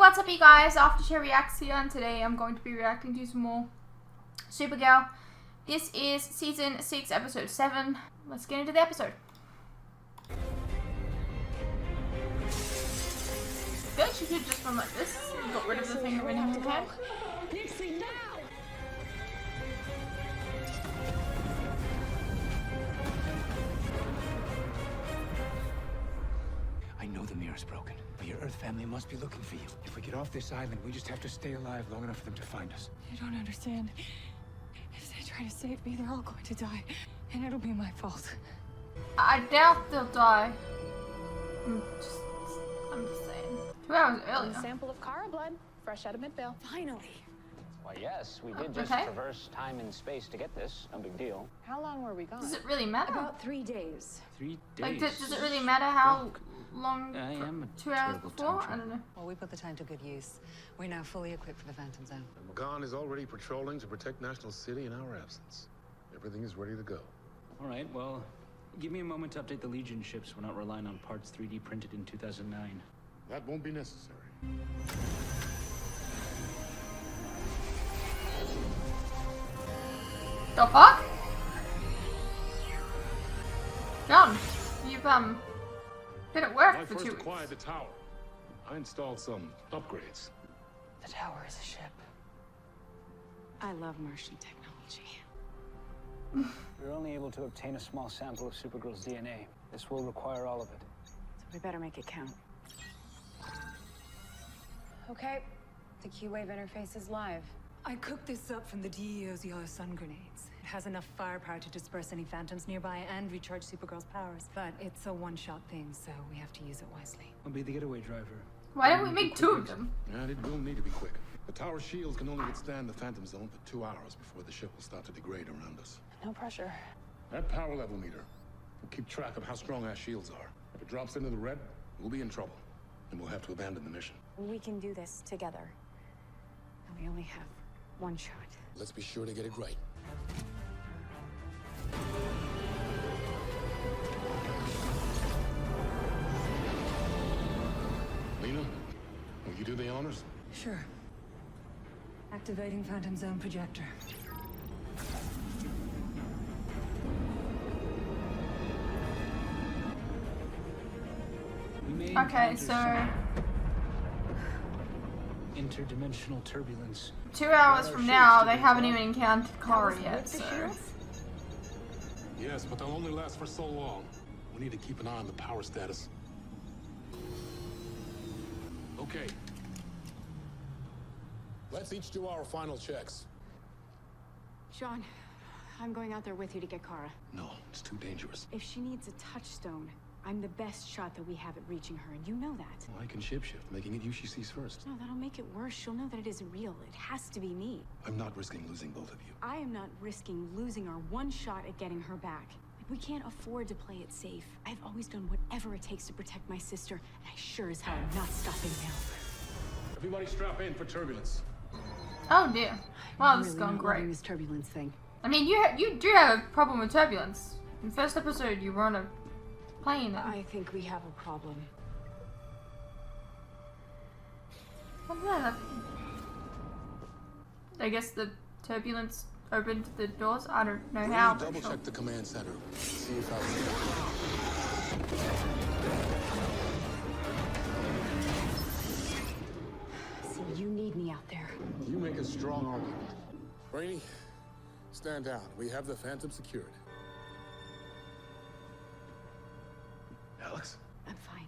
what's up you guys, Aftershare Reacts here, and today I'm going to be reacting to some more Supergirl. This is season 6 episode 7. Let's get into the episode. I feel like she could just run like this and got rid of the thing running in her head. I know the mirror's broken, but your Earth family must be looking for you. If we get off this island, we just have to stay alive long enough for them to find us. You don't understand. If they try to save me, they're all going to die, and it'll be my fault. I doubt they'll die. I'm just saying. 2 hours earlier. A sample of Kara blood, fresh out of Midvale. Finally. Why, yes, we did just traverse time and space to get this. No big deal. How long were we gone? Does it really matter? About 3 days. 3 days? Like, does it really matter how long? I am a 2 hours terrible before? time I don't know. Well, we put the time to good use. We're now fully equipped for the Phantom Zone. McGon is already patrolling to protect National City in our absence. Everything is ready to go. All right, well, give me a moment to update the Legion ships. We're not relying on parts 3D printed in 2009. That won't be necessary. The fuck? John, you've been at work When I for first 2 weeks. acquired the tower, I installed some upgrades. The tower is a ship. I love Martian technology. We were only able to obtain a small sample of Supergirl's DNA. This will require all of it. So we better make it count. Okay, the Q-Wave interface is live. I cooked this up from the DEO's yellow sun grenades. It has enough firepower to disperse any phantoms nearby and recharge Supergirl's powers. But it's a one-shot thing, so we have to use it wisely. I'll be the getaway driver. Why don't we make 2 of them? And it will need to be quick. The tower shields can only withstand the Phantom Zone for 2 hours before the ship will start to degrade around us. No pressure. That power level meter will keep track of how strong our shields are. If it drops into the red, we'll be in trouble, and we'll have to abandon the mission. We can do this together. And we only have one shot. Let's be sure to get it right. Lena, will you do the honors? Sure. Activating Phantom Zone projector. We may Okay, encounter so some interdimensional turbulence. 2 hours from now, they haven't even encountered Kara yet, so... Yes, but they'll only last for so long. We need to keep an eye on the power status. Okay. Let's each do our final checks. Sean, I'm going out there with you to get Kara. No, it's too dangerous. If she needs a touchstone, I'm the best shot that we have at reaching her, and you know that. Well, I can shapeshift, making it you she sees first. No, that'll make it worse. She'll know that it isn't real. It has to be me. I'm not risking losing both of you. I am not risking losing our one shot at getting her back. Like, we can't afford to play it safe. I've always done whatever it takes to protect my sister, and I sure as hell am not stopping now. Everybody strap in for turbulence. Oh dear. Wow, this is Really going not loving great. this turbulence thing. I mean, you do have a problem with turbulence. In the first episode, you were on a plane. And... I think we have a problem. What did that happen? I guess the turbulence opened the doors. I don't know how. But Double sure. check the command center. See if I See, you need me out there. You make a strong argument. Brainy, stand down. We have the Phantom secured. Alex? I'm fine.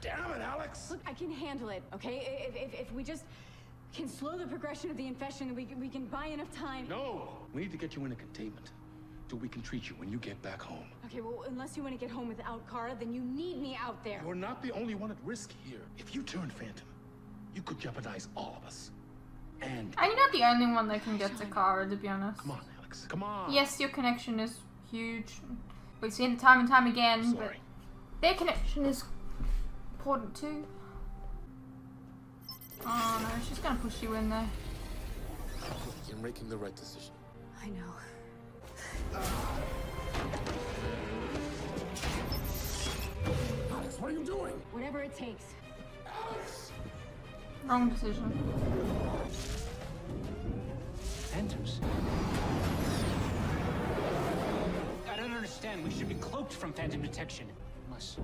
Damn it, Alex! Look, I can handle it, okay? If we just can slow the progression of the infection, we can buy enough time. No! We need to get you into containment till we can treat you when you get back home. Okay, well, unless you want to get home without Kara, then you need me out there. You're not the only one at risk here. If you turn Phantom, you could jeopardize all of us. And Are you not the only one that can get to Kara, to be honest? come on, Alex. Come on. Yes, your connection is huge. We've seen it time and time again, but Sorry. their connection is important too. Oh no, she's gonna push you in there. You're making the right decision. I know. Alex, what are you doing? Whatever it it takes. Wrong decision. Phantoms? I don't understand. We should be cloaked from phantom detection. Unless...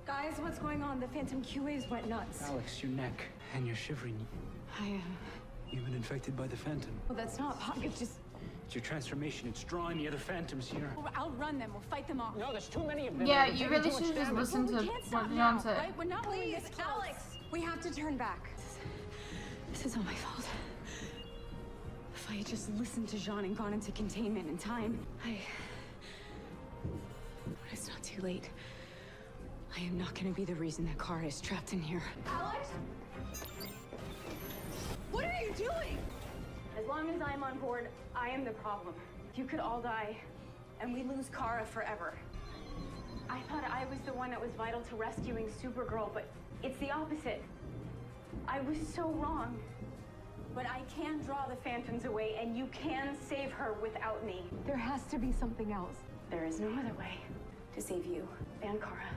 Guys, what's going on? The phantom Q waves went nuts. Alex, your neck. And you're shivering. You've been infected by the phantom. Well, that's not it's just... It's your transformation. It's drawing the other phantoms here. We'll outrun them. We'll fight them off. No, there's too many of them. Yeah, you really should just listen to We can't stop what now, John said. right? We're not moving this close. Alex, we have to turn back. This is all my fault. If I had just listened to Jean and gone into containment in time, But it's not too late. I am not going to be the reason that Kara is trapped in here. Alex? What are you doing? As long as I'm on board, I am the problem. You could all die, and we lose Kara forever. I thought I was the one that was vital to rescuing Supergirl, but it's the opposite. I was so wrong. But I can draw the phantoms away, and you can save her without me. There has to be something else. There is no other way to save you and Kara.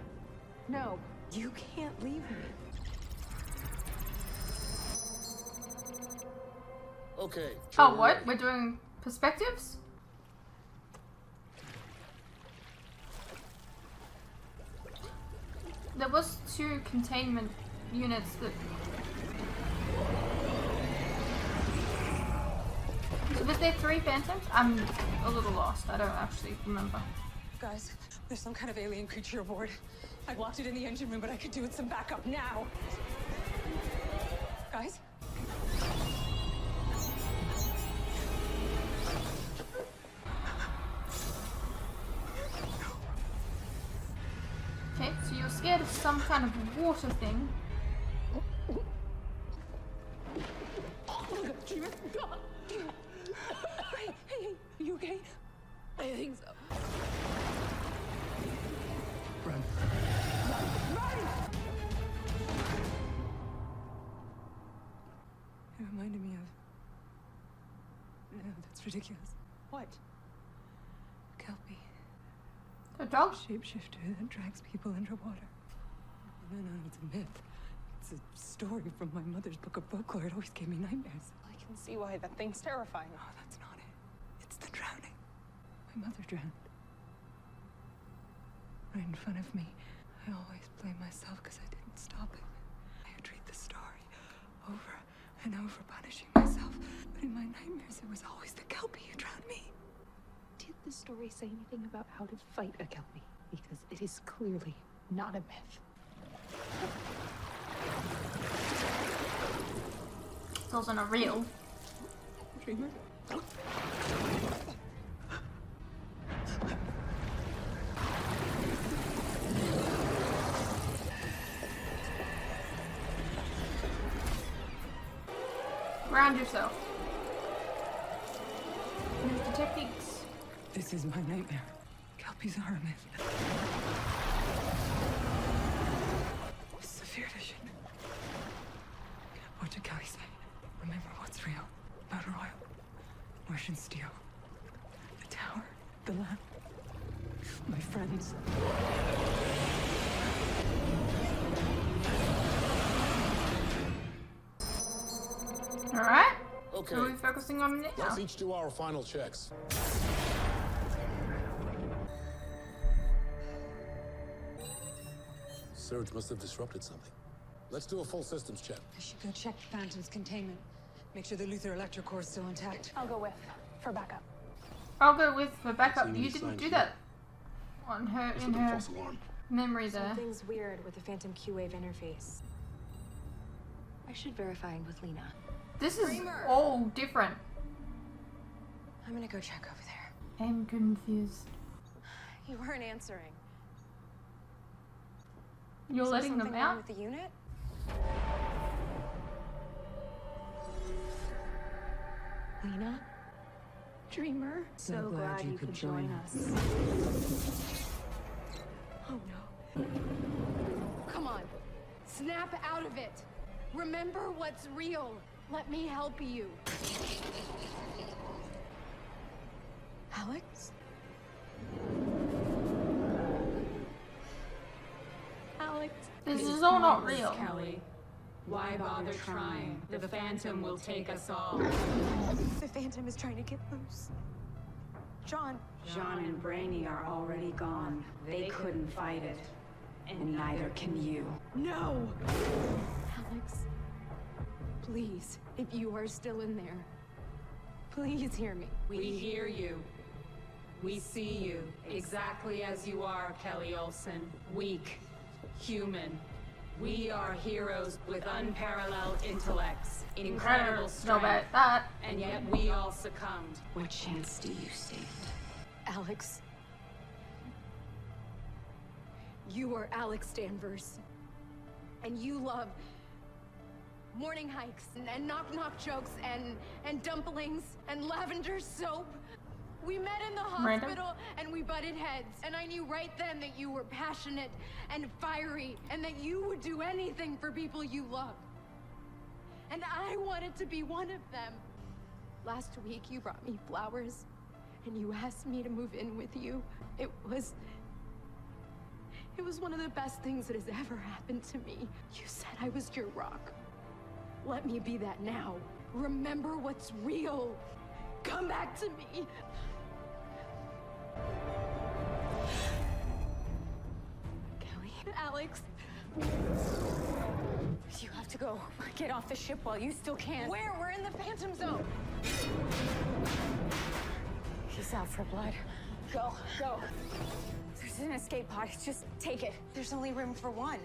No, you can't leave me. Okay. Oh, what? We're doing perspectives? There was 2 containment units that... So was there 3 phantoms? I'm a little lost. I don't actually remember. Guys, there's some kind of alien creature aboard. I blocked it in the engine room, but I could do with some backup now. Guys? Okay, so you're scared of some kind of water thing. Hey, you okay? I think so. Run. It reminded me of... No, that's ridiculous. What? Kelpie. The dog? Shapeshifter that drags people underwater. No, it's a myth. It's a story from my mother's book of folklore. It always gave me nightmares. I can see why that thing's terrifying. Oh, that's not it. It's the drowning. My mother drowned. Right in front of me. I always blame myself because I didn't stop it. I would read the story over and over, punishing myself. But in my nightmares, it was always the Kelpie who drowned me. Did the story say anything about how to fight a Kelpie? Because it is clearly not a myth. It's also not real. Dreamer? Ground yourself. Use the techniques. This is my nightmare. Kelpies are a myth. Severe vision. What did Kelly say? Remember what's real. Battle Royal. Martian steel. The tower. The lamp. My friends. Alright. Okay. So we're focusing on it now. Let's each do our final checks. Surge must have disrupted something. Let's do a full systems check. I should go check the Phantom's containment. Make sure the Luther electric core is still intact. I'll go with for backup. I'll go with the backup. Seeing You any didn't signs do yet? that on her This in is a her false alarm. memory there. Something's weird with the Phantom Q-Wave interface. I should verify with Lena. This is all different. I'm gonna go check over there. I'm confused. You weren't answering. You're Is there letting them something wrong out? with the unit? Lena? Dreamer. So glad you could join us. Oh no. Come on. Snap out of it. Remember what's real. Let me help you. Alex? Alex. This is all not pointless, real. Kelly. Why bother trying? The Phantom will take us all. The Phantom is trying to get loose. John and Brainy are already gone. They couldn't fight it. And neither can you. No! Alex, please, if you are still in there, please hear me. We hear you. We see you exactly as you are, Kelly Olsen. Weak, human. We are heroes with unparalleled intellects, incredible Know strength, about that. and yet we all succumbed. What chance do you stand? Alex. You are Alex Danvers. And you love morning hikes and knock-knock jokes and dumplings and lavender soap. We met in the hospital and we butted heads. And I knew right then that you were passionate and fiery and that you would do anything for people you loved. And I wanted to be one of them. Last week you brought me flowers and you asked me to move in with you. It was one of the best things that has ever happened to me. You said I was your rock. Let me be that now. Remember what's real. Come back to me. Kelly, Alex. You have to go. Get off the ship while you still can. Where? We're in the Phantom Zone. He's out for blood. Go. There's an escape pod. Just take it. There's only room for one.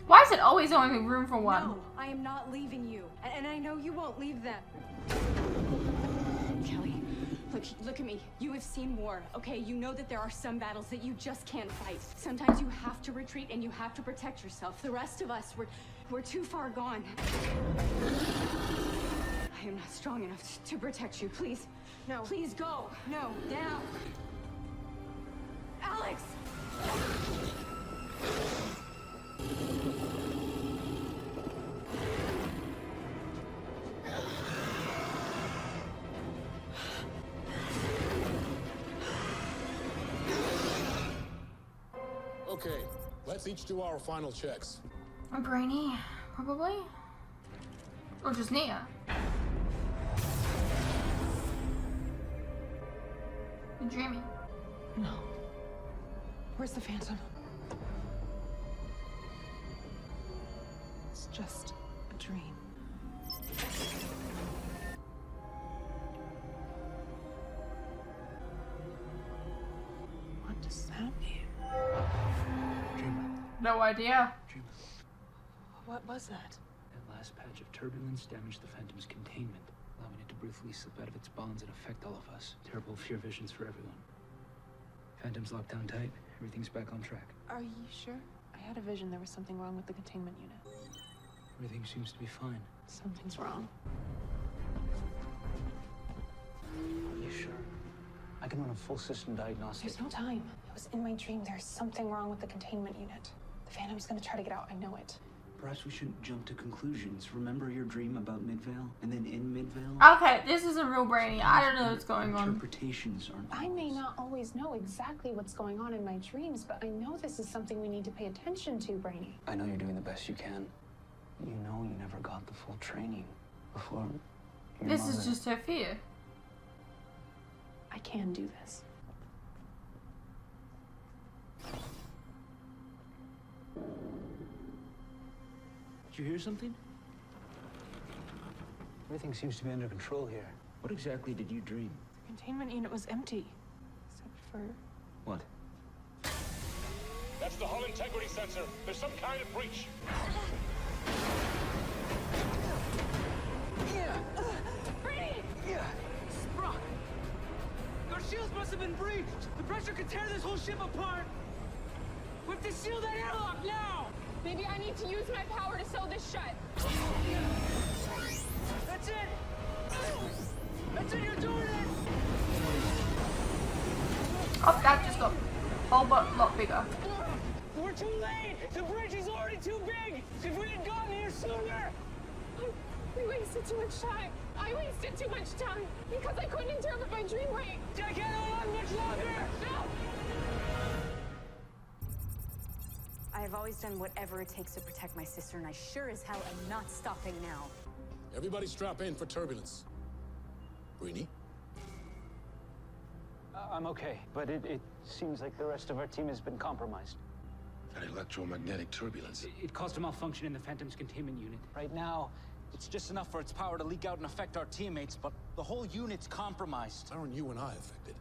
Why is it always only room for one? No, I am not leaving you. And I know you won't leave them. Kelly, look at me. You have seen war, okay? You know that there are some battles that you just can't fight. Sometimes you have to retreat and you have to protect yourself. The rest of us, we're too far gone. I am not strong enough to protect you. Please. No. Please go. No. Now. Alex! Okay, let's each do our final checks. Brainy, probably. Or just Nia. You're dreaming. No. Where's the Phantom? It's just a dream. What does that mean? Dreamer. No idea. Dreamer. What was that? That last patch of turbulence damaged the Phantom's containment, allowing it to briefly slip out of its bonds and affect all of us. Terrible fear visions for everyone. Phantom's locked down tight. Everything's back on track. Are you sure? I had a vision there was something wrong with the containment unit. Everything seems to be fine. Something's wrong. Are you sure? I can run a full system diagnostic. There's no time. It was in my dream. There's something wrong with the containment unit. The Phantom's gonna try to get out. I know it. Perhaps we shouldn't jump to conclusions. Remember your dream about Midvale? And then in Midvale? Okay, this is a real Brainy. I don't know what's going on. Interpretations aren't I may not always know exactly what's going on in my dreams, but I know this is something we need to pay attention to, Brainy. I know you're doing the best you can. You know you never got the full training before your This mother. is just her fear. I can do this. Did you hear something? Everything seems to be under control here. What exactly did you dream? The containment unit was empty. Except for... What? That's the hull integrity sensor. There's some kind of breach. Sprock! Our shields must have been breached! The pressure could tear this whole ship apart! We have to seal that airlock now! Maybe I need to use my power to sew this shut. That's it! That's it, you're doing it! Oh, that just got a whole lot bigger. We're too late! The bridge is already too big! If we had gotten here sooner! We wasted too much time. I wasted too much time because I couldn't interpret my dream right. I can't hold on much longer! No! I have I've always done whatever it takes to protect my sister, and I sure as hell am not stopping now. Everybody strap in for turbulence. Greenie? I'm okay, but it seems like the rest of our team has been compromised. That electromagnetic turbulence. It caused a malfunction in the Phantom's containment unit. Right now, it's just enough for its power to leak out and affect our teammates, but the whole unit's compromised. Aren't you and I affected?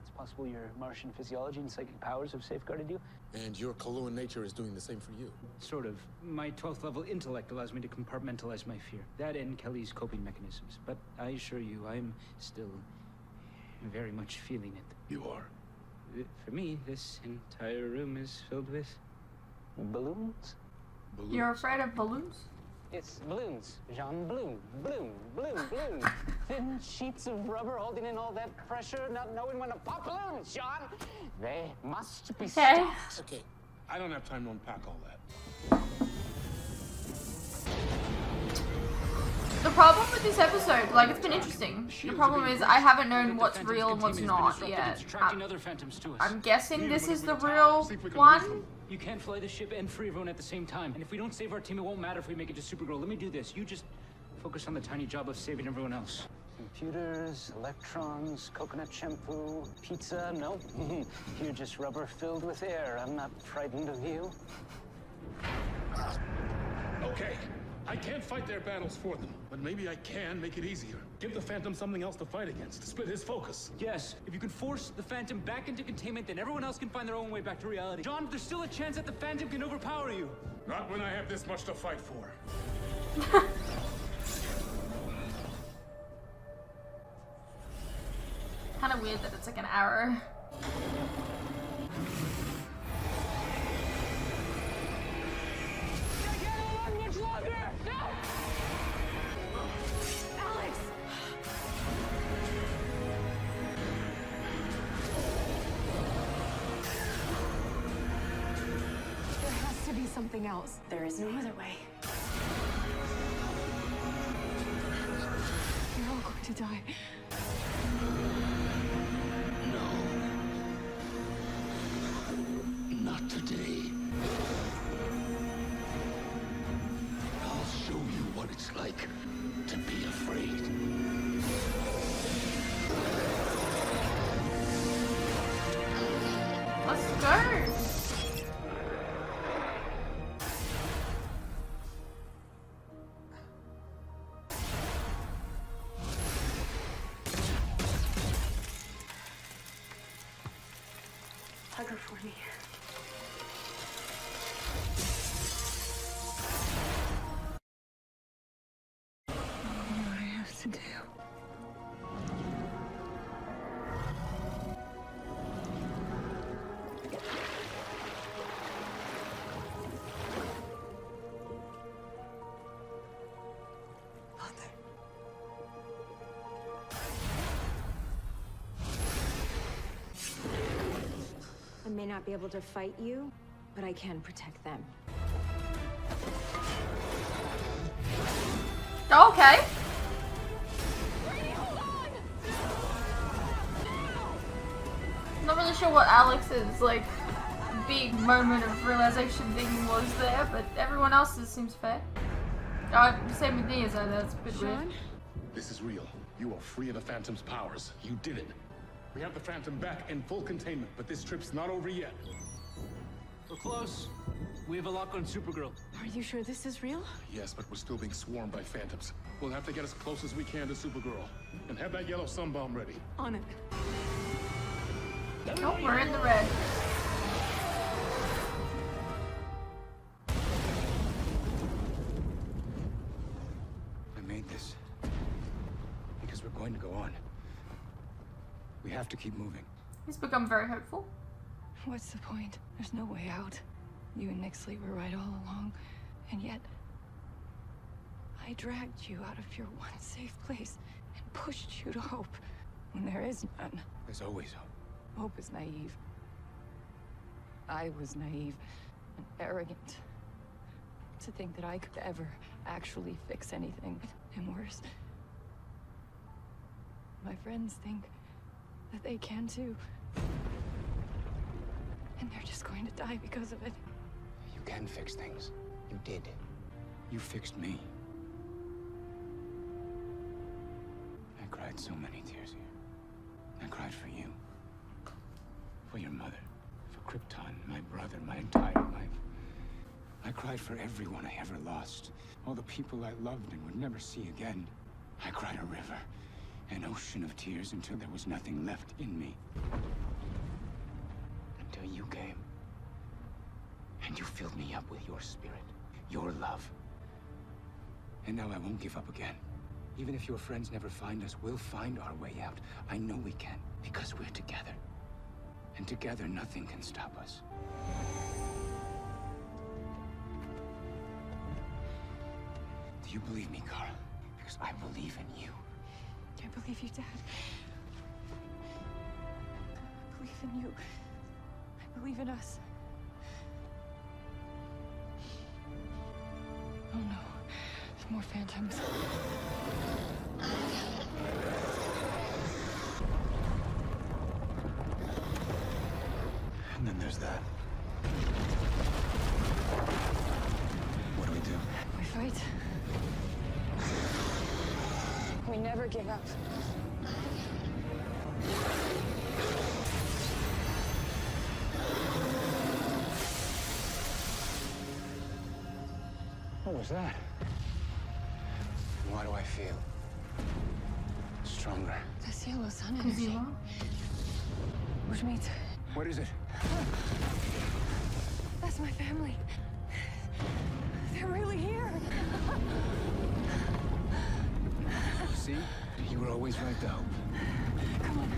It's possible your Martian physiology and psychic powers have safeguarded you. And your Kaluan nature is doing the same for you. Sort of. My 12th level intellect allows me to compartmentalize my fear. That and Kelly's coping mechanisms. But I assure you, I'm still very much feeling it. You are? For me, this entire room is filled with... balloons? Balloons. You're afraid of balloons? It's balloons, Jean. Balloon. Thin sheets of rubber holding in all that pressure, not knowing when to pop balloons, Jean. They must be stopped. Okay, I don't have time to unpack all that. The problem with this episode, like, it's been interesting. The problem is I haven't known what's real and what's not yet. I'm guessing this is the real one. You can't fly the ship and free everyone at the same time. And if we don't save our team, it won't matter if we make it to Supergirl. Let me do this. You just focus on the tiny job of saving everyone else. Computers, electrons, coconut shampoo, pizza, nope. You're just rubber filled with air. I'm not frightened of you. Okay, I can't fight their battles for them, but maybe I can make it easier. Give the Phantom something else to fight against, split his focus. Yes, if you can force the Phantom back into containment, then everyone else can find their own way back to reality. John, there's still a chance that the Phantom can overpower you. Not when I have this much to fight for. Kind of weird that it's like an arrow. Something else. There is no other way. You're all going to die. No. Not today. I'll show you what it's like to be afraid. Let's go! Hug her for me. What do I have to do? I may not be able to fight you, but I can protect them. Okay. Not really sure what Alex's, like, big moment of realization thing was there, but everyone else's seems fair. Oh, same with Nia, so that's a bit weird. This is real. You are free of the Phantom's powers. You did it. We have the Phantom back in full containment, but this trip's not over yet. We're close. We have a lock on Supergirl. Are you sure this is real? Yes, but we're still being swarmed by Phantoms. We'll have to get as close as we can to Supergirl. And have that yellow sun bomb ready. On it. Oh, we're in the red. I made this because we're going to go on. We have to keep moving. He's become very hopeful. What's the point? There's no way out. You and Nixley were right all along, and yet I dragged you out of your one safe place and pushed you to hope when there is none. There's always hope. Hope is naive. I was naive and arrogant to think that I could ever actually fix anything. And worse, my friends think that they can too. And they're just going to die because of it. You You can fix things. You did. You fixed me. I cried so many tears here. I cried for you. For your mother. For Krypton, my brother, my entire life. I cried for everyone I ever lost. All the people I loved and would never see again. I cried a river. An ocean of tears until there was nothing left in me. Until you came. And you filled me up with your spirit. Your love. And now I won't give up again. Even if your friends never find us, we'll find our way out. I know we can, because we're together. And together, nothing can stop us. Do you believe me, Kara? Because I believe in you. I believe you, Dad. I believe in you. I believe in us. Oh no, there's more phantoms. And then there's that. What do we do? We fight. We never give up. What was that? Why do I feel stronger? This yellow sun energy. Which means What is it? that's my family. They're really here. See? You were always right, though. Come on.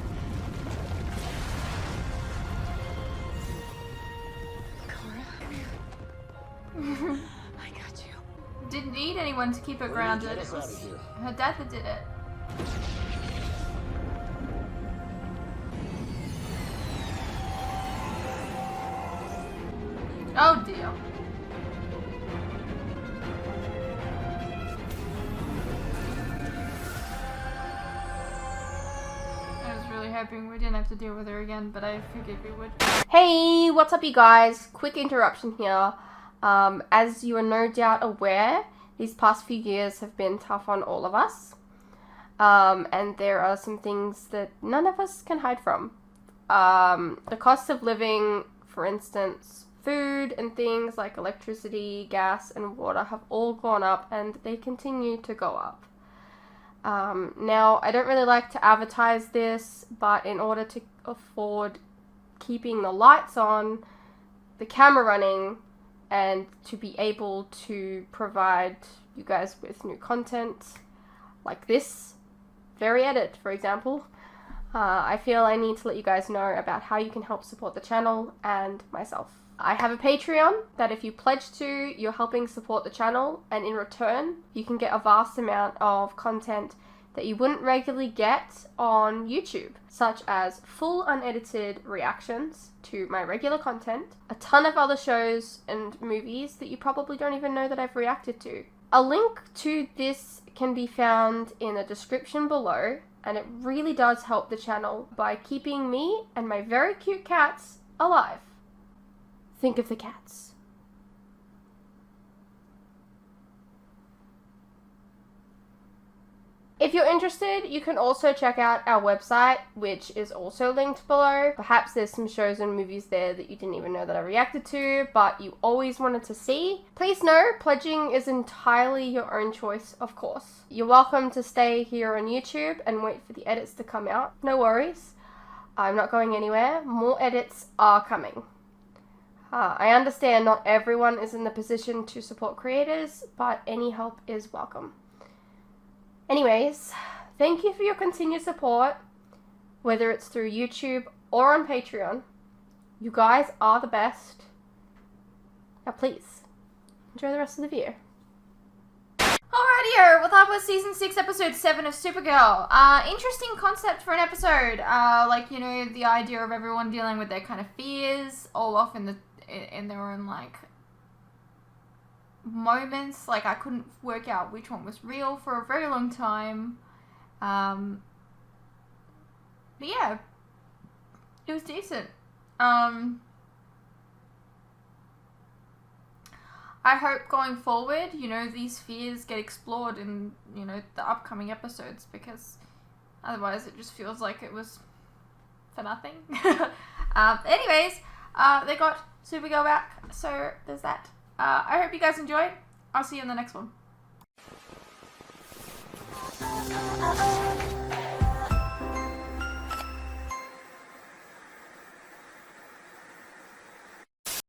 Cora, come here. I got you. Didn't need anyone to keep her grounded. It was her dad that did it. Oh dear. I was really hoping we didn't have to deal with her again, but I figured we would. Hey, what's up you guys? Quick interruption here. As you are no doubt aware, these past few years have been tough on all of us. And there are some things that none of us can hide from. The cost of living, for instance, food and things like electricity, gas, and water have all gone up, and they continue to go up. Now, I don't really like to advertise this, but in order to afford keeping the lights on, the camera running, and to be able to provide you guys with new content like this very edit, for example, I feel I need to let you guys know about how you can help support the channel and myself. I have a Patreon that if you pledge to, you're helping support the channel, and in return, you can get a vast amount of content that you wouldn't regularly get on YouTube, such as full unedited reactions to my regular content, a ton of other shows and movies that you probably don't even know that I've reacted to. A link to this can be found in the description below, and it really does help the channel by keeping me and my very cute cats alive. Think of the cats. If you're interested, you can also check out our website, which is also linked below. Perhaps there's some shows and movies there that you didn't even know that I reacted to, but you always wanted to see. Please know, pledging is entirely your own choice, of course. You're welcome to stay here on YouTube and wait for the edits to come out. No worries. I'm not going anywhere. More edits are coming. I understand not everyone is in the position to support creators, but any help is welcome. Anyways, thank you for your continued support, whether it's through YouTube or on Patreon. You guys are the best. Now please, enjoy the rest of the video. Alrighty, well that was season 6, episode 7 of Supergirl. Interesting concept for an episode. Like, you know, the idea of everyone dealing with their kind of fears, all off in their own, like, moments. Like, I couldn't work out which one was real for a very long time. But yeah, it was decent. I hope going forward, you know, these fears get explored in, you know, the upcoming episodes, because otherwise it just feels like it was for nothing. Anyways, they got Supergirl back, so there's that. I hope you guys enjoyed. I'll see you in the next one.